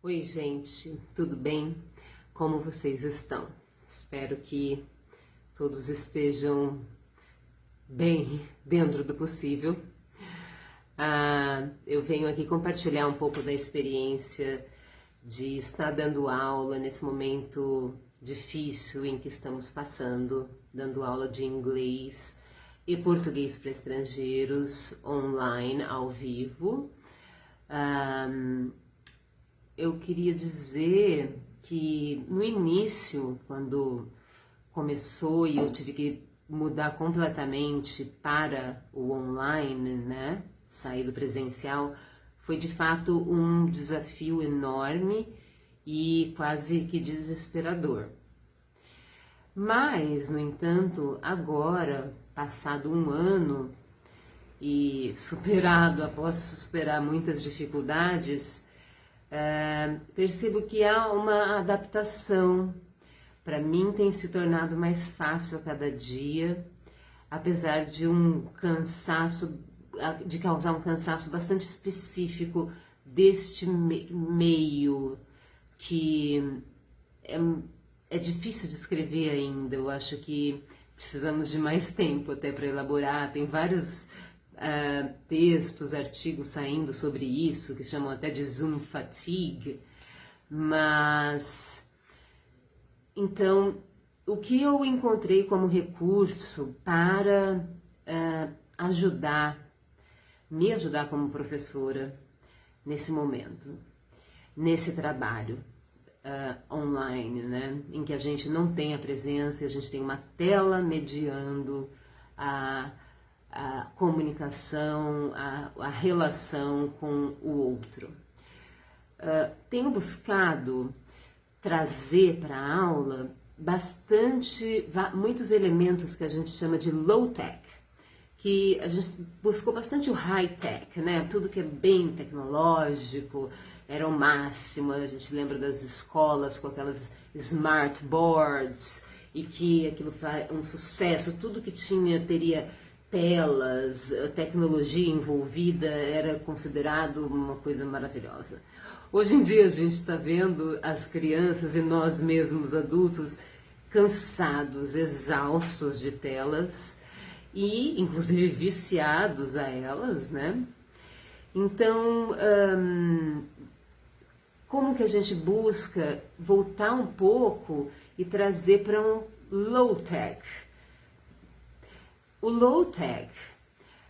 Oi, gente, tudo bem? Como vocês estão? Espero que todos estejam bem dentro do possível. Eu venho aqui compartilhar um pouco da experiência de estar dando aula nesse momento difícil em que estamos passando, dando aula de inglês e português para estrangeiros online, ao vivo. Eu queria dizer que no início, quando começou e eu tive que mudar completamente para o online, né, sair do presencial, foi de fato um desafio enorme e quase que desesperador. Mas, no entanto, agora, passado um ano e após superar muitas dificuldades, percebo que há uma adaptação. Para mim tem se tornado mais fácil a cada dia, apesar de de causar um cansaço bastante específico deste meio, que é difícil de escrever ainda. Eu acho que precisamos de mais tempo até para elaborar. Tem vários textos, artigos saindo sobre isso, que chamam até de Zoom fatigue, mas então o que eu encontrei como recurso para me ajudar como professora nesse momento, nesse trabalho online, né, em que a gente não tem a presença, a gente tem uma tela mediando a comunicação, a relação com o outro. Tenho buscado trazer para a aula muitos elementos que a gente chama de low-tech, que a gente buscou bastante o high-tech, né? Tudo que é bem tecnológico era o máximo. A gente lembra das escolas com aquelas smart boards e que aquilo faz um sucesso, tudo que teria telas, tecnologia envolvida era considerado uma coisa maravilhosa. Hoje em dia a gente está vendo as crianças e nós mesmos adultos cansados, exaustos de telas e inclusive viciados a elas, né? Então, como que a gente busca voltar um pouco e trazer para um low-tech? O low-tech,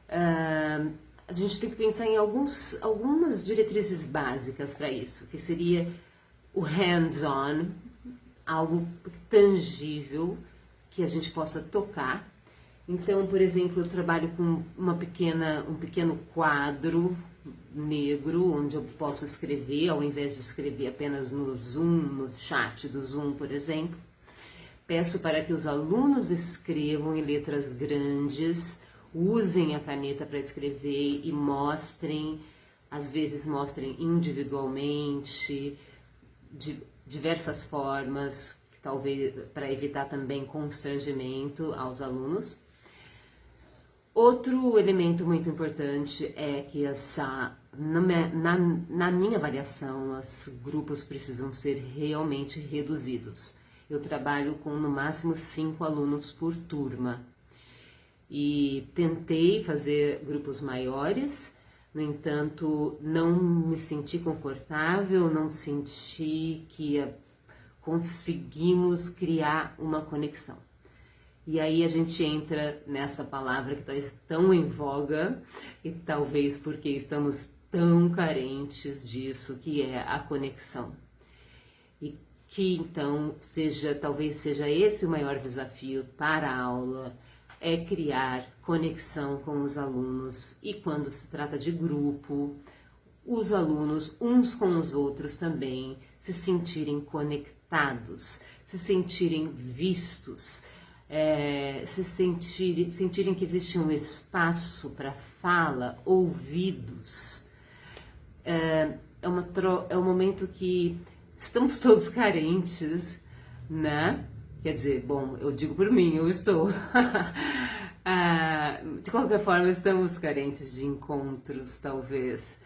a gente tem que pensar em algumas diretrizes básicas para isso, que seria o hands-on, algo tangível que a gente possa tocar. Então, por exemplo, eu trabalho com um pequeno quadro negro, onde eu posso escrever, ao invés de escrever apenas no Zoom, no chat do Zoom, por exemplo. Peço para que os alunos escrevam em letras grandes, usem a caneta para escrever e mostrem, às vezes mostrem individualmente, de diversas formas, talvez para evitar também constrangimento aos alunos. Outro elemento muito importante é que na minha avaliação, os grupos precisam ser realmente reduzidos. Eu trabalho com no máximo 5 alunos por turma e tentei fazer grupos maiores, no entanto não me senti confortável, não senti que conseguimos criar uma conexão. E aí a gente entra nessa palavra que está tão em voga, e talvez porque estamos tão carentes disso, que é a conexão. E que então talvez seja esse o maior desafio para a aula, é criar conexão com os alunos. E quando se trata de grupo, os alunos uns com os outros também se sentirem conectados, se sentirem vistos, sentirem que existe um espaço para fala, ouvidos. É um momento que estamos todos carentes, né? Quer dizer, bom, eu digo por mim, eu estou. De qualquer forma, estamos carentes de encontros, talvez.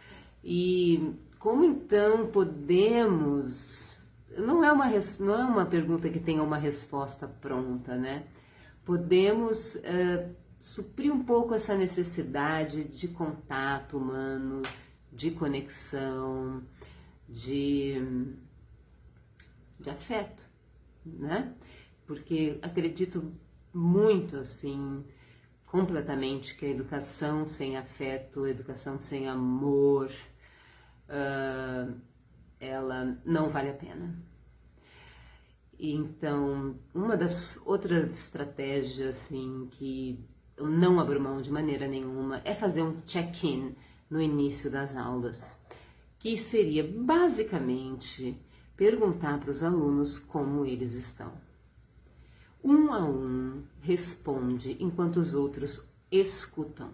E como então podemos... Não é uma pergunta que tenha uma resposta pronta, né? Podemos suprir um pouco essa necessidade de contato humano, de conexão, de afeto, né? Porque acredito muito, assim, completamente que a educação sem afeto, a educação sem amor, ela não vale a pena. Então, uma das outras estratégias, assim, que eu não abro mão de maneira nenhuma, é fazer um check-in no início das aulas, que seria basicamente perguntar para os alunos como eles estão. Um a um responde enquanto os outros escutam.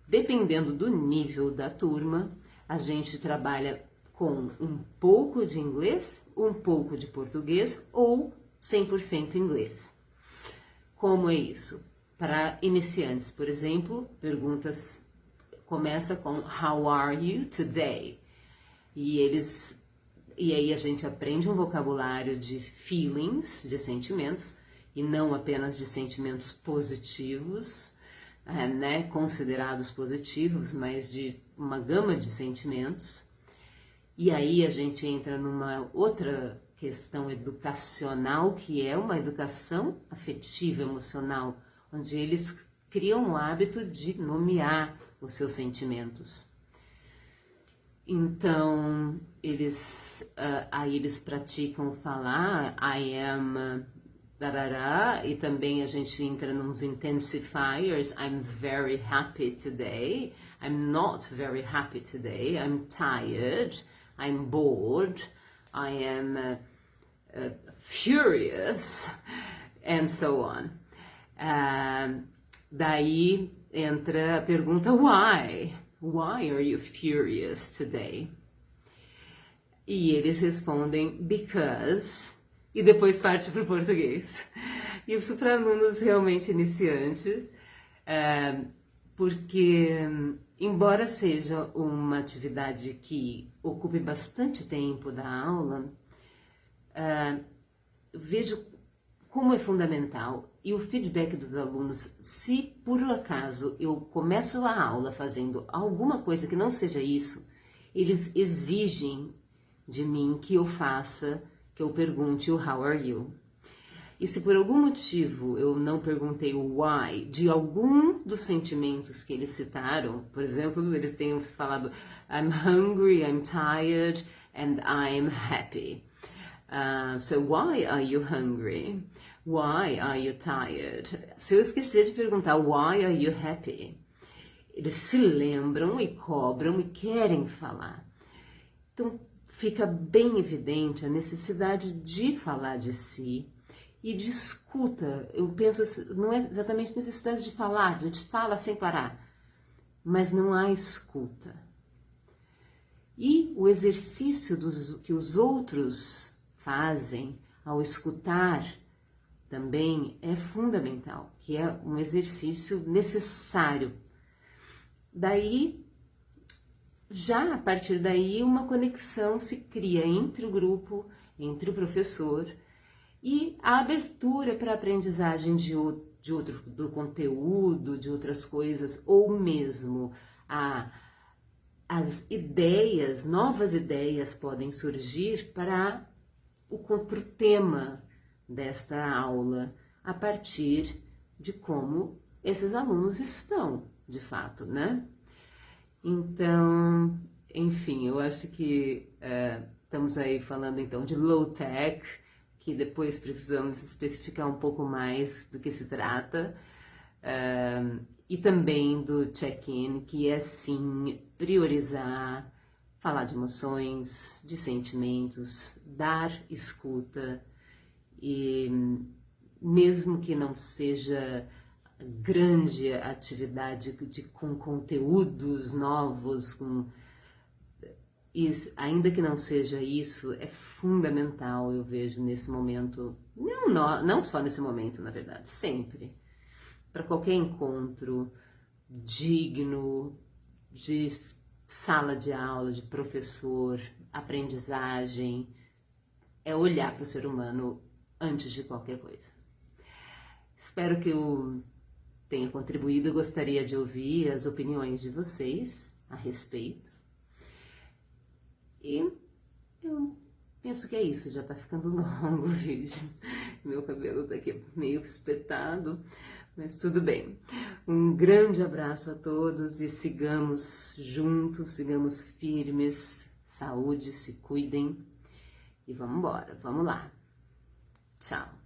Dependendo do nível da turma, a gente trabalha com um pouco de inglês, um pouco de português ou 100% inglês. Como é isso? Para iniciantes, por exemplo, perguntas começa com How are you today? E aí a gente aprende um vocabulário de feelings, de sentimentos, e não apenas de sentimentos positivos, né, considerados positivos, mas de uma gama de sentimentos. E aí a gente entra numa outra questão educacional, que é uma educação afetiva, emocional, onde eles criam o hábito de nomear os seus sentimentos. Então, aí eles praticam falar I am darará, e também a gente entra nos intensifiers. I'm very happy today, I'm not very happy today, I'm tired, I'm bored, I am furious, and so on. Daí entra a pergunta why? Why are you furious today? E eles respondem because, e depois parte para o português. Isso para alunos realmente iniciantes, porque embora seja uma atividade que ocupe bastante tempo da aula, vejo como é fundamental, e o feedback dos alunos, se por acaso eu começo a aula fazendo alguma coisa que não seja isso, eles exigem de mim que eu faça, que eu pergunte o how are you. E se por algum motivo eu não perguntei o why de algum dos sentimentos que eles citaram, por exemplo, eles têm falado I'm hungry, I'm tired, and I'm happy. So why are you hungry? Why are you tired? Se eu esquecer de perguntar why are you happy, eles se lembram e cobram e querem falar. Então fica bem evidente a necessidade de falar de si e de escuta. Eu penso, não é exatamente necessidade de falar, a gente fala sem parar, mas não há escuta. E o exercício que os outros fazem ao escutar também é fundamental, que é um exercício necessário. Daí, já a partir daí, uma conexão se cria entre o grupo, entre o professor e a abertura para a aprendizagem do conteúdo, de outras coisas, ou mesmo as ideias, novas ideias podem surgir para o tema desta aula, a partir de como esses alunos estão, de fato, né? Então, enfim, eu acho que estamos aí falando então de low-tech, que depois precisamos especificar um pouco mais do que se trata, e também do check-in, que é sim priorizar, falar de emoções, de sentimentos, dar escuta, e mesmo que não seja grande atividade com conteúdos novos, ainda que não seja isso, é fundamental, eu vejo nesse momento, não só nesse momento, na verdade, sempre, para qualquer encontro digno de sala de aula, de professor, aprendizagem, é olhar para o ser humano antes de qualquer coisa. Espero que eu tenha contribuído, eu gostaria de ouvir as opiniões de vocês a respeito. E eu penso que é isso, já tá ficando longo o vídeo. Meu cabelo tá aqui meio espetado, mas tudo bem. Um grande abraço a todos e sigamos juntos, sigamos firmes. Saúde, se cuidem e vamos embora, vamos lá. Tchau.